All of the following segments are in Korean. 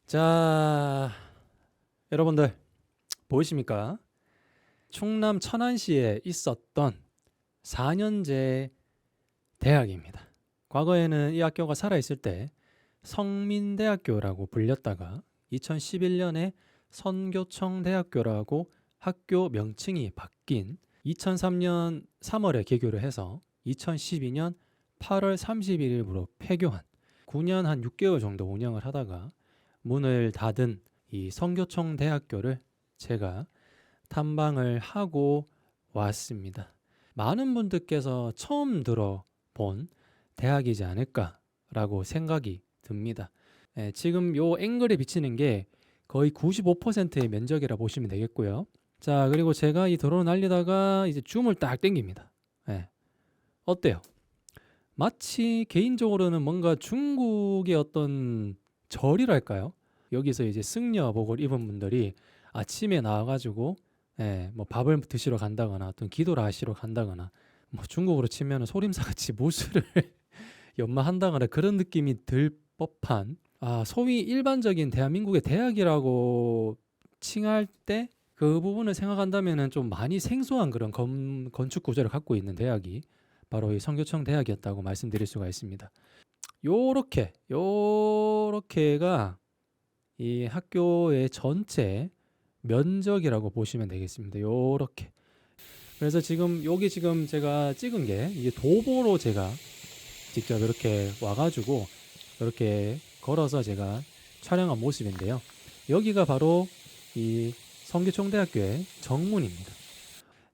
자, 여러분들 보이십니까? 충남 천안시에 있었던 4년제 대학입니다. 과거에는 이 학교가 살아있을 때 성민대학교라고 불렸다가 2011년에 선교청대학교라고 학교 명칭이 바뀐 2003년 3월에 개교를 해서 2012년 8월 31일부로 폐교한 9년 한 6개월 정도 운영을 하다가 문을 닫은 이 성교청대학교를 제가 탐방을 하고 왔습니다. 많은 분들께서 처음 들어본 대학이지 않을까라고 생각이 듭니다. 지금 요 앵글에 비치는 게 거의 95%의 면적이라 보시면 되겠고요. 자, 그리고 제가 이 드론을 날리다가 이제 줌을 딱 당깁니다. 어때요? 마치 개인적으로는 뭔가 중국의 어떤 절이랄까요? 여기서 이제 승려복을 입은 분들이 아침에 나와가지고 뭐 밥을 드시러 간다거나 어떤 기도를 하시러 간다거나 뭐 중국으로 치면은 소림사같이 무술을 연마한다거나 그런 느낌이 들 법한 소위 일반적인 대한민국의 대학이라고 칭할 때 그 부분을 생각한다면은 좀 많이 생소한 그런 건축 구조를 갖고 있는 대학이 바로 이 성교청 대학이었다고 말씀드릴 수가 있습니다. 요렇게가 이 학교의 전체 면적이라고 보시면 되겠습니다. 요렇게. 그래서 지금 여기 지금 제가 찍은 게 이게 도보로 제가 직접 이렇게 와가지고 이렇게 걸어서 제가 촬영한 모습인데요. 여기가 바로 이 성교청대학교의 정문입니다.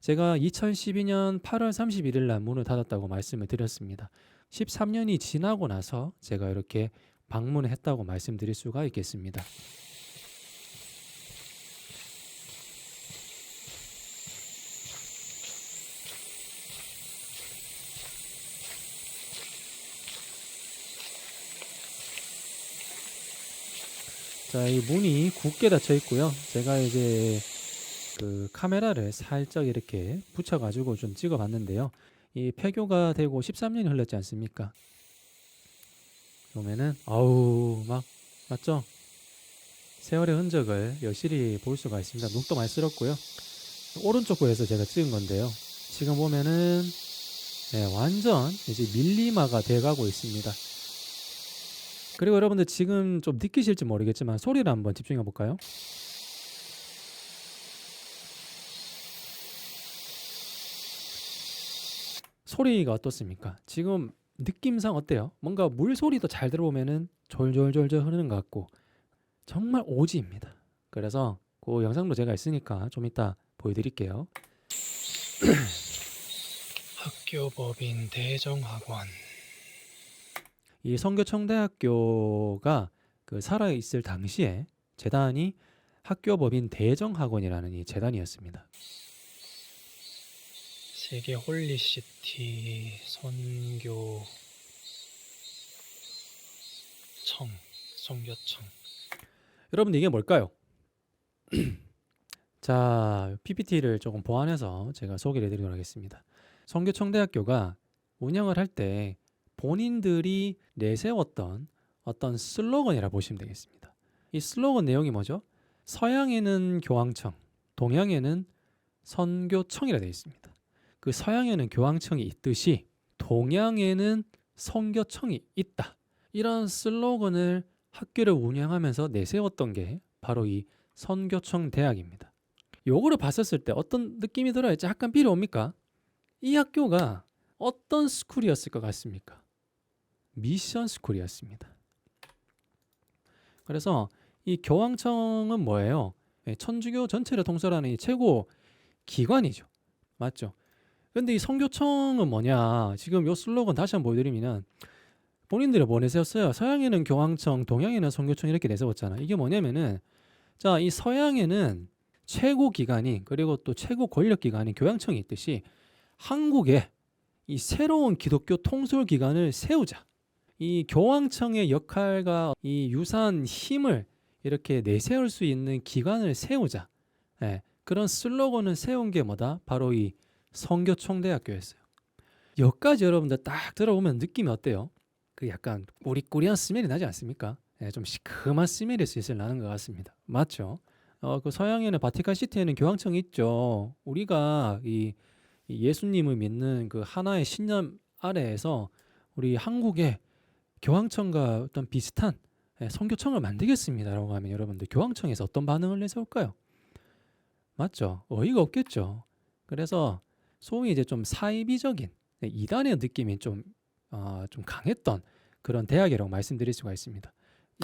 제가 2012년 8월 31일 날 문을 닫았다고 말씀을 드렸습니다. 13년이 지나고 나서 제가 이렇게 방문을 했다고 말씀드릴 수가 있겠습니다. 자, 이 문이 굳게 닫혀 있고요. 제가 이제 그 카메라를 살짝 이렇게 붙여가지고 좀 찍어봤는데요. 이 폐교가 되고 13년이 흘렀지 않습니까? 그러면은 막 맞죠? 세월의 흔적을 여실히 볼 수가 있습니다. 눈도 많이 쓸었고요. 오른쪽 거에서 제가 찍은 건데요. 지금 보면은 완전 이제 밀리마가 돼가고 있습니다. 그리고 여러분들 지금 좀 느끼실지 모르겠지만 소리를 한번 집중해 볼까요? 소리가 어떻습니까? 지금 느낌상 어때요? 뭔가 물소리도 잘 들어보면은 졸졸졸졸 흐르는 것 같고 정말 오지입니다. 그래서 그 영상도 제가 있으니까 좀 이따 보여드릴게요. 학교법인 대정학원. 이 성교청대학교가 그 살아있을 당시에 재단이 학교법인 대정학원이라는 이 재단이었습니다. 세계 홀리시티 성교청. 여러분 이게 뭘까요? 자, PPT를 조금 보완해서 제가 소개를 해드리도록 하겠습니다. 성교청대학교가 운영을 할 때 본인들이 내세웠던 어떤 슬로건이라 보시면 되겠습니다. 이 슬로건 내용이 뭐죠? 서양에는 교황청, 동양에는 선교청이라 되어 있습니다. 그 서양에는 교황청이 있듯이 동양에는 선교청이 있다. 이런 슬로건을 학교를 운영하면서 내세웠던 게 바로 이 선교청 대학입니다. 요거를 봤었을 때 어떤 느낌이 들어요? 약간 필요 옵니까? 이 학교가 어떤 스쿨이었을 것 같습니까? 미션 스쿨이었습니다. 그래서 이 교황청은 뭐예요? 천주교 전체를 통솔하는 이 최고 기관이죠. 맞죠? 근데 이 선교청은 뭐냐? 지금 요 슬로건 다시 한번 보여드리면 본인들이 뭐 내세웠어요? 서양에는 교황청, 동양에는 선교청 이렇게 내세웠잖아. 이게 뭐냐면은 자, 이 서양에는 최고 기관이 그리고 또 최고 권력 기관인 교황청이 있듯이 한국에 이 새로운 기독교 통솔 기관을 세우자. 이 교황청의 역할과 이 유사한 힘을 이렇게 내세울 수 있는 기관을 세우자. 그런 슬로건을 세운 게 뭐다? 바로 이 성교청대학교였어요. 여기까지 여러분들 딱 들어보면 느낌이 어때요? 그 약간 꾸리꾸리한 스멜이 나지 않습니까? 좀 시큼한 스멜일 수 있을 나는 것 같습니다. 맞죠? 그 서양에는 바티칸 시티에는 교황청이 있죠. 우리가 이 예수님을 믿는 그 하나의 신념 아래에서 우리 한국에 교황청과 어떤 비슷한 선교청을 만들겠습니다라고 하면 여러분들 교황청에서 어떤 반응을 내세울까요? 맞죠? 어이가 없겠죠. 그래서 소위 이제 좀 사이비적인 이단의 느낌이 좀 강했던 그런 대학이라고 말씀드릴 수가 있습니다.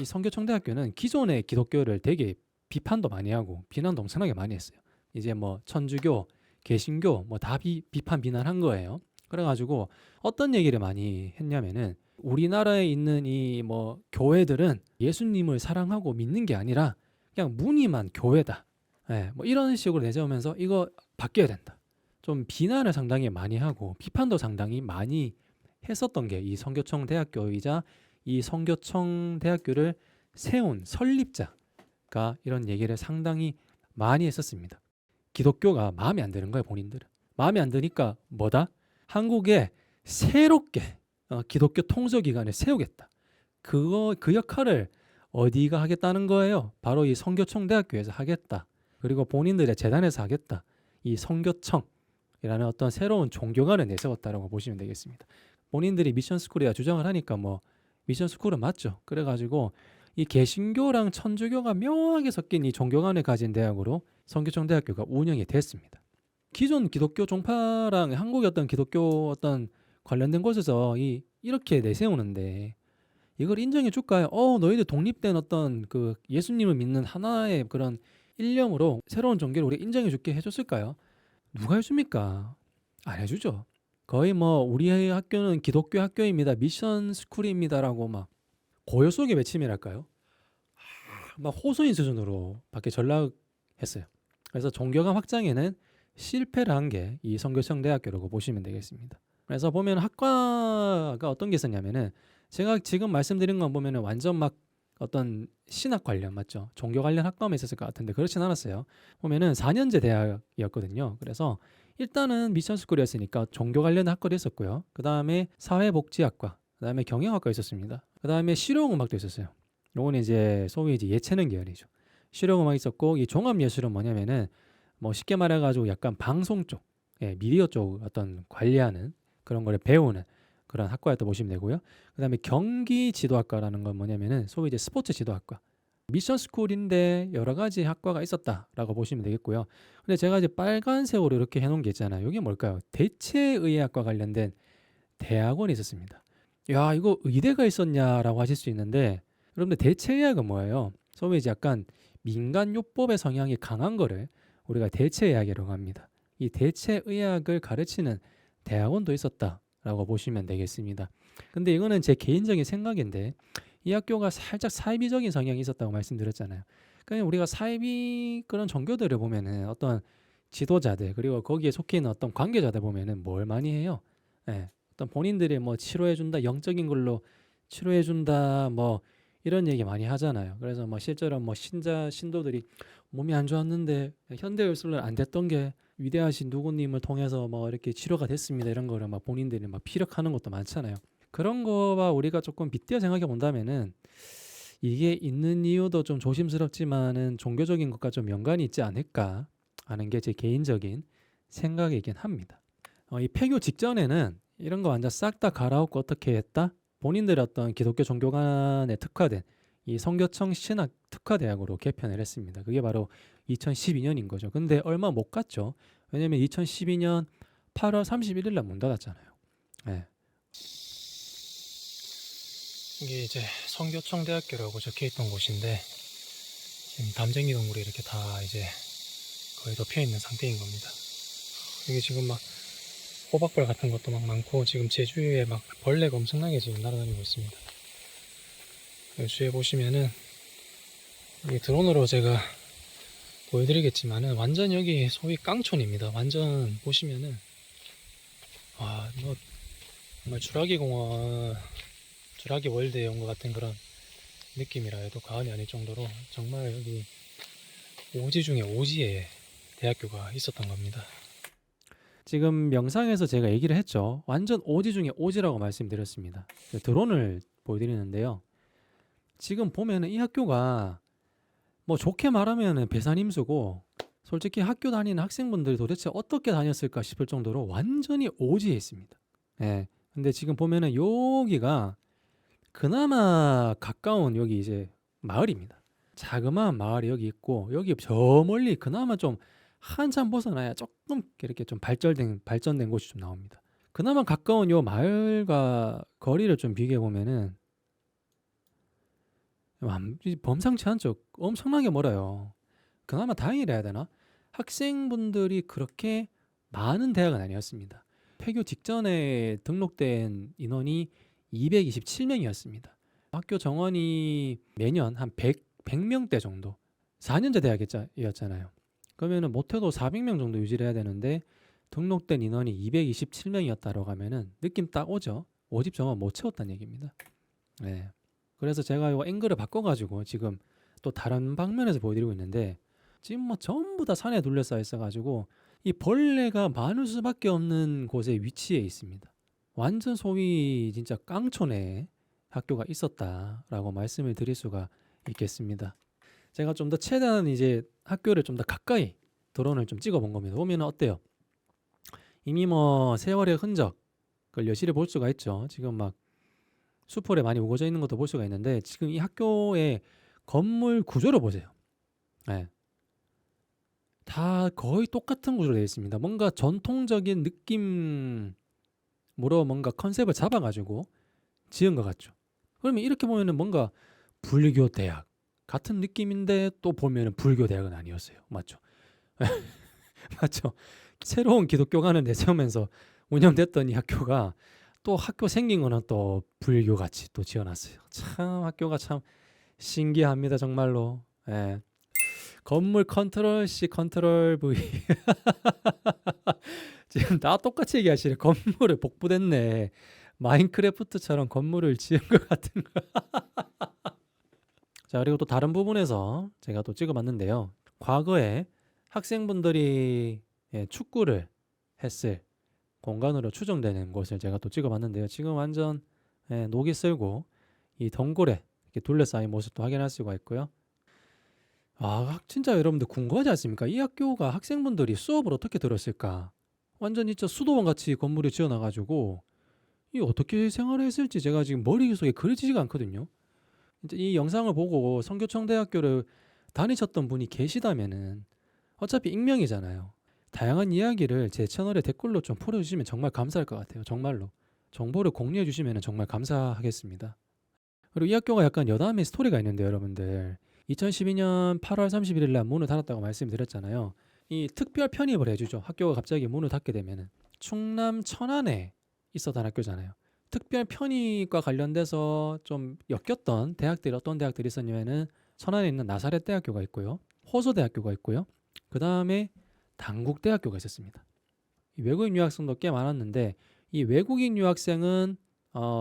이 선교청대학교는 기존의 기독교를 되게 비판도 많이 하고 비난도 엄청나게 많이 했어요. 이제 뭐 천주교, 개신교 뭐 다 비판 비난한 거예요. 그래가지고 어떤 얘기를 많이 했냐면은 우리나라에 있는 이 뭐 교회들은 예수님을 사랑하고 믿는 게 아니라 그냥 무늬만 교회다. 뭐 이런 식으로 내세우면서 이거 바뀌어야 된다. 좀 비난을 상당히 많이 하고 비판도 상당히 많이 했었던 게 이 선교청 대학교이자 이 선교청 대학교를 세운 설립자가 이런 얘기를 상당히 많이 했었습니다. 기독교가 마음에 안 드는 거예요, 본인들은. 마음에 안 드니까 뭐다? 한국에 새롭게 기독교 통솔기관을 세우겠다. 그 역할을 어디가 하겠다는 거예요? 바로 이 선교청 대학교에서 하겠다. 그리고 본인들의 재단에서 하겠다. 이 선교청이라는 어떤 새로운 종교관을 내세웠다라고 보시면 되겠습니다. 본인들이 미션스쿨이라 주장을 하니까 뭐 미션스쿨은 맞죠. 그래가지고 이 개신교랑 천주교가 묘하게 섞인 이 종교관을 가진 대학으로 선교청 대학교가 운영이 됐습니다. 기존 기독교 종파랑 한국의 어떤 기독교 어떤 관련된 곳에서 이렇게 내세우는데 이걸 인정해 줄까요? 너희들 독립된 어떤 그 예수님을 믿는 하나의 그런 일념으로 새로운 종교를 우리 인정해 줄게 해줬을까요? 누가 해줍니까? 안 해주죠. 거의 뭐 우리 학교는 기독교 학교입니다. 미션 스쿨입니다라고 막 고요 속의 외침이랄까요? 막 호소인 수준으로 밖에 전락했어요. 그래서 종교관 확장에는 실패를 한 게 이 선교청 대학교라고 보시면 되겠습니다. 그래서 보면 학과가 어떤 게 있었냐면은 제가 지금 말씀드린 건 보면은 완전 막 어떤 신학 관련 맞죠? 종교 관련 학과만 있었을 것 같은데 그렇진 않았어요. 보면은 4년제 대학이었거든요. 그래서 일단은 미션 스쿨이었으니까 종교 관련 학과도 있었고요. 그 다음에 사회복지학과, 그 다음에 경영학과 있었습니다. 그 다음에 실용음악도 있었어요. 요거는 이제 소위 이제 예체능 계열이죠. 실용음악 있었고 이 종합예술은 뭐냐면은 뭐 쉽게 말해가지고 약간 방송 쪽, 미디어 쪽 어떤 관리하는 그런 거를 배우는 그런 학과였다 보시면 되고요. 그다음에 경기 지도학과라는 건 뭐냐면은 소위 이제 스포츠 지도학과. 미션 스쿨인데 여러 가지 학과가 있었다라고 보시면 되겠고요. 근데 제가 이제 빨간색으로 이렇게 해놓은 게 있잖아요. 이게 뭘까요? 대체의학과 관련된 대학원이 있었습니다. 야, 이거 의대가 있었냐라고 하실 수 있는데 여러분들 대체의학은 뭐예요? 소위 이제 약간 민간요법의 성향이 강한 거를 우리가 대체의학이라고 합니다. 이 대체의학을 가르치는 대학원도 있었다라고 보시면 되겠습니다. 근데 이거는 제 개인적인 생각인데 이 학교가 살짝 사이비적인 성향이 있었다고 말씀드렸잖아요. 그러니까 우리가 사이비 그런 종교들을 보면은 어떤 지도자들 그리고 거기에 속해 있는 어떤 관계자들 보면은 뭘 많이 해요? 어떤 본인들이 뭐 치료해준다, 영적인 걸로 치료해준다, 뭐 이런 얘기 많이 하잖아요. 그래서 뭐 실제로 뭐 신도들이 몸이 안 좋았는데 현대의술로 안 됐던 게 위대하신 누구님을 통해서 뭐 이렇게 치료가 됐습니다. 이런 거를 막 본인들이 막 피력하는 것도 많잖아요. 그런 거와 우리가 조금 빗대어 생각해 본다면은 이게 있는 이유도 좀 조심스럽지만은 종교적인 것과 좀 연관이 있지 않을까 하는 게 제 개인적인 생각이긴 합니다. 이 폐교 직전에는 이런 거 완전 싹 다 갈아엎고 어떻게 했다? 본인들의 어떤 기독교 종교관에 특화된 이 선교청 신학 특화대학으로 개편을 했습니다. 그게 바로 2012년인 거죠. 근데 얼마 못 갔죠. 왜냐면 2012년 8월 31일 날 문 닫았잖아요. 네. 이게 이제 선교청 대학교라고 적혀있던 곳인데 지금 담쟁이 동굴이 이렇게 다 이제 거의 덮여있는 상태인 겁니다. 여기 지금 막 호박벌 같은 것도 막 많고 지금 제 주위에 막 벌레가 엄청나게 지금 날아다니고 있습니다. 주위에 보시면은 여기 드론으로 제가 보여드리겠지만은 완전 여기 소위 깡촌입니다. 완전 보시면은 뭐 정말 주라기 공원, 주라기 월드에 온 것 같은 그런 느낌이라 해도 과언이 아닐 정도로 정말 여기 오지 중에 오지의 대학교가 있었던 겁니다. 지금 영상에서 제가 얘기를 했죠. 완전 오지 중에 오지라고 말씀드렸습니다. 드론을 보여드리는데요. 지금 보면은 이 학교가 뭐 좋게 말하면은 배산임수고 솔직히 학교 다니는 학생분들이 도대체 어떻게 다녔을까 싶을 정도로 완전히 오지에 있습니다. 예. 근데 지금 보면은 여기가 그나마 가까운 여기 이제 마을입니다. 자그마한 마을이 여기 있고 여기 저 멀리 그나마 좀 한참 벗어나야 조금 이렇게 좀 발전된 곳이 좀 나옵니다. 그나마 가까운 요 마을과 거리를 좀 비교해 보면은 범상치 않죠. 엄청나게 멀어요. 그나마 다행이라 해야 되나? 학생분들이 그렇게 많은 대학은 아니었습니다. 폐교 직전에 등록된 인원이 227명이었습니다. 학교 정원이 매년 한 100명대 정도 4년제 대학이었잖아요. 그러면은 못해도 400명 정도 유지를 해야 되는데 등록된 인원이 227명이었다라고 하면은 느낌 딱 오죠. 5집 정원 못 채웠다는 얘기입니다. 네. 그래서 제가 이 앵글을 바꿔가지고 지금 또 다른 방면에서 보여드리고 있는데 지금 뭐 전부 다 산에 둘러싸여 있어가지고 이 벌레가 많을 수밖에 없는 곳에 위치해 있습니다. 완전 소위 진짜 깡촌에 학교가 있었다라고 말씀을 드릴 수가 있겠습니다. 제가 좀 더 최대한 이제 학교를 좀 더 가까이 드론을 좀 찍어 본 겁니다. 보면 어때요? 이미 뭐 세월의 흔적을 여실히 볼 수가 있죠. 지금 막 수풀에 많이 우거져 있는 것도 볼 수가 있는데 지금 이 학교의 건물 구조를 보세요. 네. 다 거의 똑같은 구조로 되어 있습니다. 뭔가 전통적인 느낌으로 뭔가 컨셉을 잡아가지고 지은 것 같죠. 그러면 이렇게 보면은 뭔가 불교 대학 같은 느낌인데 또 보면은 불교 대학은 아니었어요. 맞죠? 맞죠? 새로운 기독교관을 내세우면서 운영됐던 이 학교가 또 학교 생긴 거는 또 불교 같이 또 지어놨어요. 참 학교가 참 신기합니다, 정말로. 예. 건물 컨트롤 C 컨트롤 V 지금 다 똑같이 얘기하시네. 건물을 복부됐네. 마인크래프트처럼 건물을 지은 것 같은 거. 자, 그리고 또 다른 부분에서 제가 또 찍어봤는데요. 과거에 학생분들이 축구를 했을 공간으로 추정되는 곳을 제가 또 찍어봤는데요. 지금 완전 녹이 슬고 이 덩굴에 이렇게 둘러싸인 모습도 확인할 수가 있고요. 아, 진짜 여러분들 궁금하지 않습니까? 이 학교가 학생분들이 수업을 어떻게 들었을까? 완전 진짜 수도원 같이 건물을 지어놔가지고 이 어떻게 생활을 했을지 제가 지금 머릿속에 그려지지가 않거든요. 이제 이 영상을 보고 성교청대학교를 다니셨던 분이 계시다면은 어차피 익명이잖아요. 다양한 이야기를 제 채널에 댓글로 좀 풀어주시면 정말 감사할 것 같아요. 정말로. 정보를 공유해 주시면 정말 감사하겠습니다. 그리고 이 학교가 약간 여담의 스토리가 있는데 여러분들 2012년 8월 31일 날 문을 닫았다고 말씀드렸잖아요. 이 특별 편입을 해주죠. 학교가 갑자기 문을 닫게 되면은 충남 천안에 있었던 학교잖아요. 특별 편입과 관련돼서 좀 엮였던 대학들이 어떤 대학들이 있었냐면은 천안에 있는 나사렛 대학교가 있고요. 호서대학교가 있고요. 그 다음에 단국대학교가 있었습니다. 이 외국인 유학생도 꽤 많았는데 이 외국인 유학생은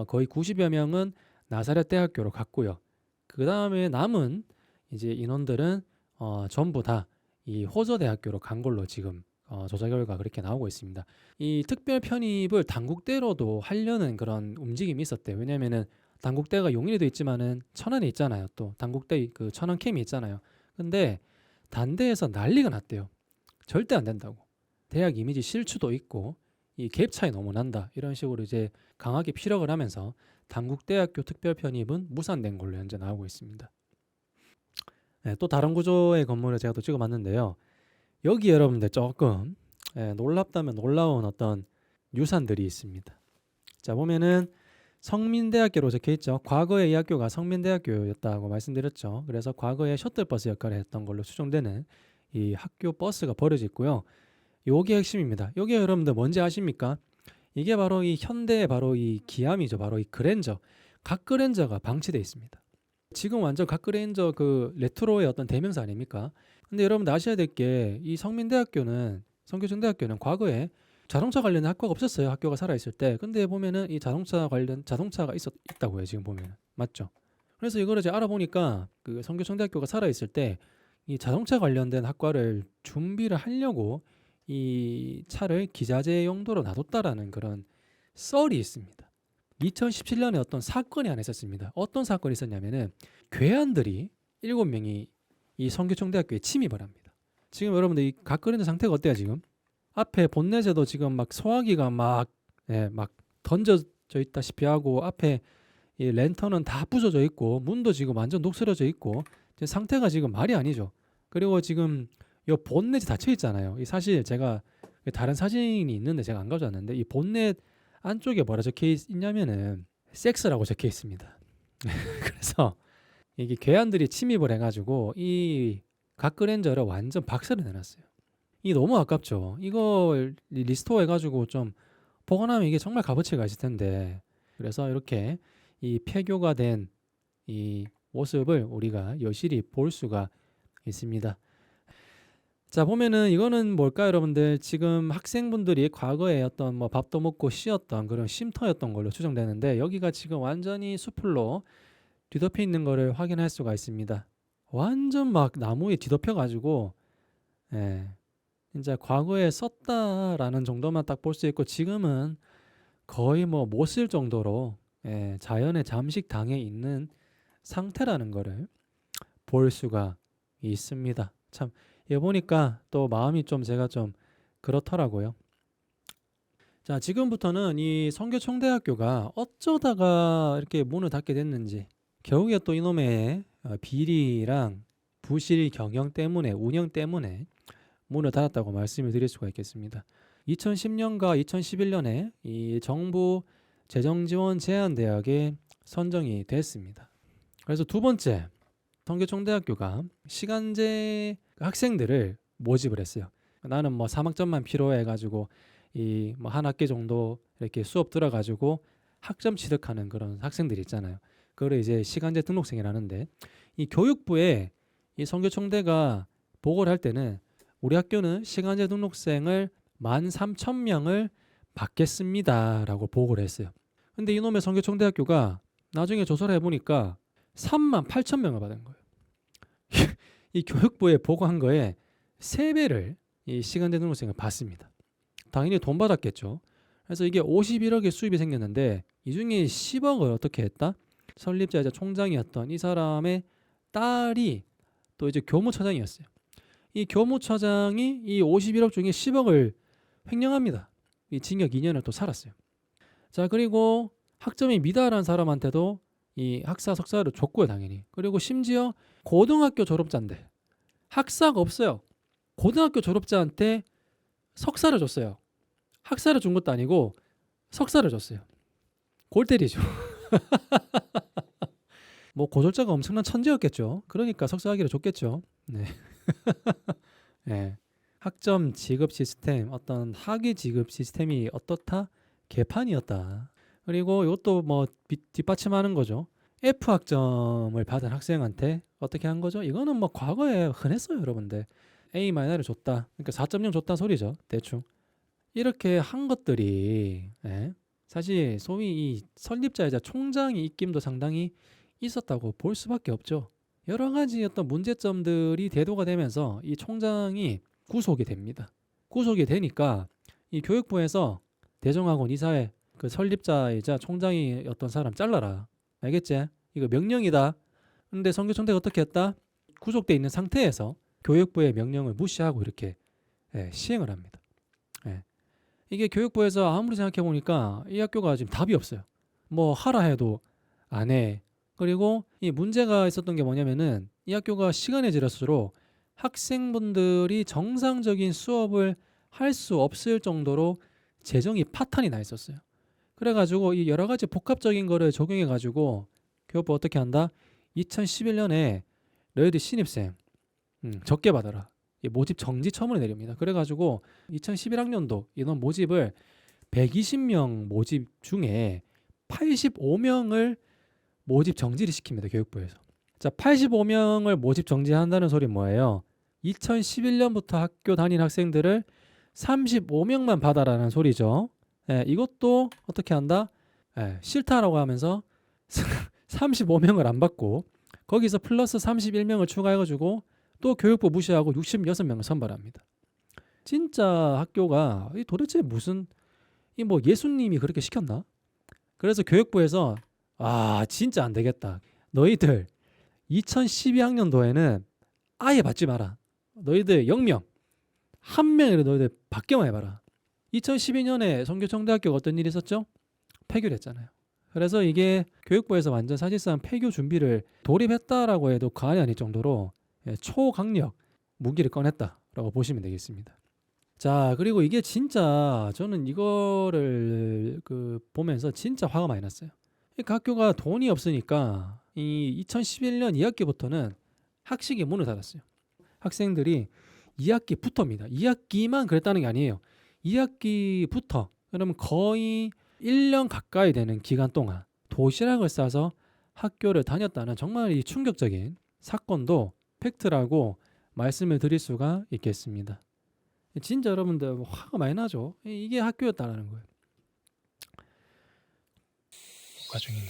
거의 90여 명은 나사렛 대학교로 갔고요. 그 다음에 남은 이제 인원들은 전부 다 이 호서대학교로 간 걸로 지금 조사 결과 그렇게 나오고 있습니다. 이 특별 편입을 단국대로도 하려는 그런 움직임이 있었대요. 왜냐면은 단국대가 용인에도 있지만은 천안에 있잖아요. 또 단국대 그 천안 캠이 있잖아요. 근데 단대에서 난리가 났대요. 절대 안 된다고. 대학 이미지 실추도 있고 이 갭 차이 너무 난다. 이런 식으로 이제 강하게 피력을 하면서 단국대학교 특별 편입은 무산된 걸로 현재 나오고 있습니다. 네, 또 다른 구조의 건물을 제가 또 찍어봤는데요. 여기 여러분들 조금 놀랍다면 놀라운 어떤 유산들이 있습니다. 자, 보면은 성민대학교로 적혀 있죠. 과거에 이 학교가 성민대학교였다고 말씀드렸죠. 그래서 과거에 셔틀버스 역할을 했던 걸로 추정되는 이 학교 버스가 버려져 있고요. 요게 핵심입니다. 요게 여러분들 뭔지 아십니까? 이게 바로 이 현대의 바로 이 기암이죠. 바로 이 그랜저. 각 그랜저가 방치되어 있습니다. 지금 완전 각 그랜저 그 레트로의 어떤 대명사 아닙니까? 근데 여러분들 아셔야 될 게 이 성민대학교는 성교중대학교는 과거에 자동차 관련 학과가 없었어요. 학교가 살아 있을 때. 근데 보면은 이 자동차 관련 자동차가 있다고요. 지금 보면은. 맞죠? 그래서 이거를 이제 알아보니까 그 성교청대학교가 살아 있을 때 이 자동차 관련된 학과를 준비를 하려고 이 차를 기자재 용도로 놔뒀다라는 그런 썰이 있습니다. 2017년에 어떤 사건이 하나 있었습니다. 어떤 사건이 있었냐면은 괴한들이 7명이 이 성교총대학교에 침입을 합니다. 지금 여러분들 이 갓그랜저 상태가 어때요 지금? 앞에 본넷에도 지금 막 소화기가 막 던져져 있다시피 하고 앞에 이 랜턴은 다 부서져 있고 문도 지금 완전 녹슬어져 있고 지금 상태가 지금 말이 아니죠. 그리고 지금 이 본넷이 닫혀 있잖아요. 이 사실 제가 다른 사진이 있는데 제가 안 가져왔는데 이 본넷 안쪽에 뭐라 적혀 있냐면은 섹스라고 적혀 있습니다. 그래서 이게 괴한들이 침입을 해가지고 이 갓그랜저를 완전 박살을 내놨어요. 이 너무 아깝죠. 이거 리스토어 해가지고 좀 보관하면 이게 정말 값어치가 있을 텐데 그래서 이렇게 이 폐교가 된 이 모습을 우리가 여실히 볼 수가 있습니다. 자 보면은 이거는 뭘까요 여러분들? 지금 학생분들이 과거에 어떤 뭐 밥도 먹고 쉬었던 그런 쉼터였던 걸로 추정되는데 여기가 지금 완전히 수풀로 뒤덮여 있는 거를 확인할 수가 있습니다. 완전 막 나무에 뒤덮여 가지고 진짜 과거에 썼다라는 정도만 딱 볼 수 있고 지금은 거의 뭐 못 쓸 정도로 자연의 잠식당해 있는 상태라는 거를 볼 수가 있습니다. 참 이거 보니까 또 마음이 좀 제가 좀 그렇더라고요. 자 지금부터는 이 성교총대학교가 어쩌다가 이렇게 문을 닫게 됐는지 결국에 또 이놈의 비리랑 부실 경영 때문에 운영 때문에 문을 닫았다고 말씀을 드릴 수가 있겠습니다. 2010년과 2011년에 이 정부 재정지원 제한대학에 선정이 됐습니다. 그래서 두 번째 성교총대학교가 시간제 학생들을 모집을 했어요. 나는 뭐 3학점만 필요해 가지고 이 뭐 한 학기 정도 이렇게 수업 들어가지고 학점 취득하는 그런 학생들 있잖아요. 그걸 이제 시간제 등록생이라는데 이 교육부에 이 성교총대가 보고를 할 때는 우리 학교는 시간제 등록생을 13,000명을 받겠습니다라고 보고를 했어요. 근데 이놈의 성교총대학교가 나중에 조사를 해보니까 38,000명을 받은 거예요. 이 교육부에 보고한 거에 3배를 이 시간제 등록생을 받습니다. 당연히 돈 받았겠죠. 그래서 이게 51억의 수입이 생겼는데 이 중에 10억을 어떻게 했다? 설립자이자 총장이었던 이 사람의 딸이 또 이제 교무처장이었어요. 이 교무처장이 이 51억 중에 10억을 횡령합니다. 이 징역 2년을 또 살았어요. 자 그리고 학점이 미달한 사람한테도 이 학사 석사를 줬고요 당연히. 그리고 심지어 고등학교 졸업자인데 학사가 없어요. 고등학교 졸업자한테 석사를 줬어요. 학사를 준 것도 아니고 석사를 줬어요. 골 때리죠. 뭐 고졸자가 엄청난 천재였겠죠. 그러니까 석사학위를 줬겠죠. 네. 네. 학점 지급 시스템, 어떤 학위 지급 시스템이 어떻다? 개판이었다. 그리고 이것도 뭐 뒷받침하는 거죠. F 학점을 받은 학생한테 어떻게 한 거죠? 이거는 뭐 과거에 흔했어요, 여러분들. A-를 줬다. 그러니까 4.0 줬다 소리죠, 대충. 이렇게 한 것들이 사실 소위 이 설립자이자 총장의 입김도 상당히 있었다고 볼 수밖에 없죠. 여러 가지 어떤 문제점들이 대두가 되면서 이 총장이 구속이 됩니다. 구속이 되니까 이 교육부에서 대종학원 이사회 그 설립자이자 총장이었던 사람 잘라라. 알겠지? 이거 명령이다. 근데 성교총대가 어떻게 했다? 구속돼 있는 상태에서 교육부의 명령을 무시하고 이렇게 시행을 합니다. 이게 교육부에서 아무리 생각해 보니까 이 학교가 지금 답이 없어요. 뭐 하라 해도 안 해. 그리고 이 문제가 있었던 게 뭐냐면은 이 학교가 시간이 지날수록 학생분들이 정상적인 수업을 할 수 없을 정도로 재정이 파탄이 나 있었어요. 그래가지고 이 여러 가지 복합적인 거를 적용해가지고 교육부 어떻게 한다? 2011년에 너희들 신입생 적게 받아라. 모집 정지 처분을 내립니다. 그래가지고 2011학년도 인원 모집을 120명 모집 중에 85명을 모집 정지를 시킵니다. 교육부에서. 자, 85명을 모집 정지한다는 소리 뭐예요? 2011년부터 학교 다닌 학생들을 35명만 받아라는 소리죠. 이것도 어떻게 한다? 싫다라고 하면서 35명을 안 받고 거기서 플러스 31명을 추가해가지고 또 교육부 무시하고 66명을 선발합니다. 진짜 학교가 도대체 무슨 뭐 예수님이 그렇게 시켰나? 그래서 교육부에서 진짜 안 되겠다. 너희들 2012학년도에는 아예 받지 마라. 너희들 0명, 한 명이라도 너희들 받게만 해봐라. 2012년에 성교청대학교가 어떤 일이 있었죠? 폐교를 했잖아요. 그래서 이게 교육부에서 완전 사실상 폐교 준비를 돌입했다라고 해도 과언이 아닐 정도로 초강력 무기를 꺼냈다라고 보시면 되겠습니다. 자, 그리고 이게 진짜 저는 이거를 보면서 진짜 화가 많이 났어요. 그러니까 학교가 돈이 없으니까 이 2011년 2학기부터는 학식이 문을 닫았어요. 학생들이 2학기부터입니다. 2학기만 그랬다는 게 아니에요. 2학기부터 그러면 거의 1년 가까이 되는 기간 동안 도시락을 싸서 학교를 다녔다는 정말 이 충격적인 사건도 팩트라고 말씀을 드릴 수가 있겠습니다. 진짜 여러분들 화가 많이 나죠. 이게 학교였다라는 거예요. 녹화 중이네.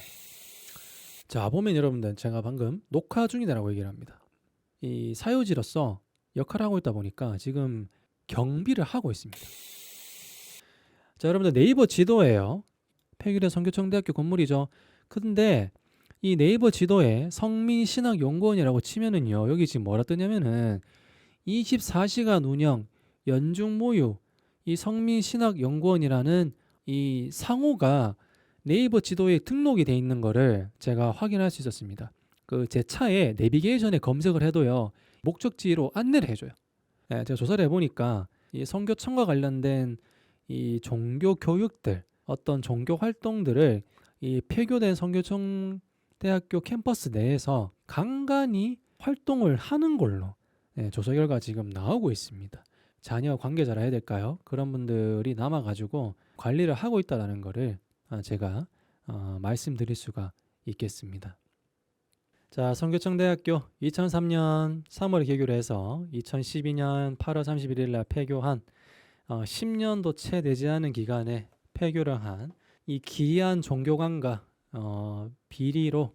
자, 보면 여러분들 제가 방금 녹화 중이다라고 얘기를 합니다. 이 사유지로서 역할을 하고 있다 보니까 지금 경비를 하고 있습니다. 자, 여러분들 네이버 지도예요. 폐교대 성교청대학교 건물이죠. 근데 이 네이버 지도에 성민신학연구원이라고 치면은요, 여기 지금 뭐라 뜨냐면은 24시간 운영 연중 모유 이 성민신학연구원이라는 이 상호가 네이버 지도에 등록이 돼 있는 거를 제가 확인할 수 있었습니다. 제 차에 내비게이션에 검색을 해도요, 목적지로 안내를 해줘요. 제가 조사를 해보니까 이 성교청과 관련된 이 종교 교육들, 어떤 종교 활동들을 이 폐교된 성교청 대학교 캠퍼스 내에서 간간히 활동을 하는 걸로 조사 결과 지금 나오고 있습니다. 자녀 관계자라 해야 될까요? 그런 분들이 남아가지고 관리를 하고 있다는 거를 제가 말씀드릴 수가 있겠습니다. 자, 성교청대학교 2003년 3월에 개교를 해서 2012년 8월 31일 날 폐교한 10년도 채 되지 않은 기간에 폐교를 한 이 기이한 종교관과 비리로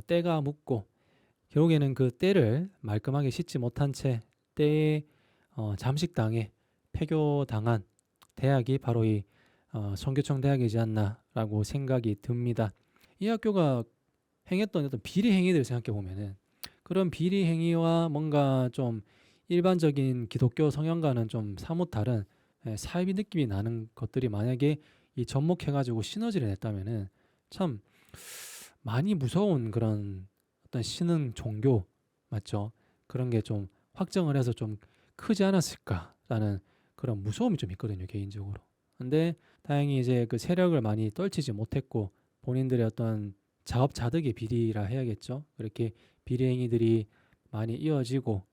때가 묻고 결국에는 그 때를 말끔하게 씻지 못한 채 때에 잠식당해 폐교당한 대학이 바로 이 성교청 대학이지 않나라고 생각이 듭니다. 이 학교가 행했던 어떤 비리 행위들을 생각해 보면은 그런 비리 행위와 뭔가 좀 일반적인 기독교 성향과는 좀 사뭇 다른 사이비 느낌이 나는 것들이 만약에 이 접목해가지고 시너지를 냈다면은 참 많이 무서운 그런 어떤 신흥 종교 맞죠? 그런 게 좀 확정을 해서 좀 크지 않았을까라는 그런 무서움이 좀 있거든요, 개인적으로. 근데 다행히 이제 그 세력을 많이 떨치지 못했고 본인들의 어떤 자업자득의 비리라 해야겠죠. 그렇게 비리 행위들이 많이 이어지고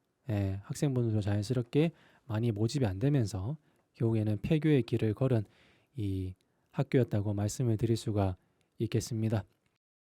학생분들도 자연스럽게 많이 모집이 안 되면서 결국에는 폐교의 길을 걸은 이 학교였다고 말씀을 드릴 수가 있겠습니다.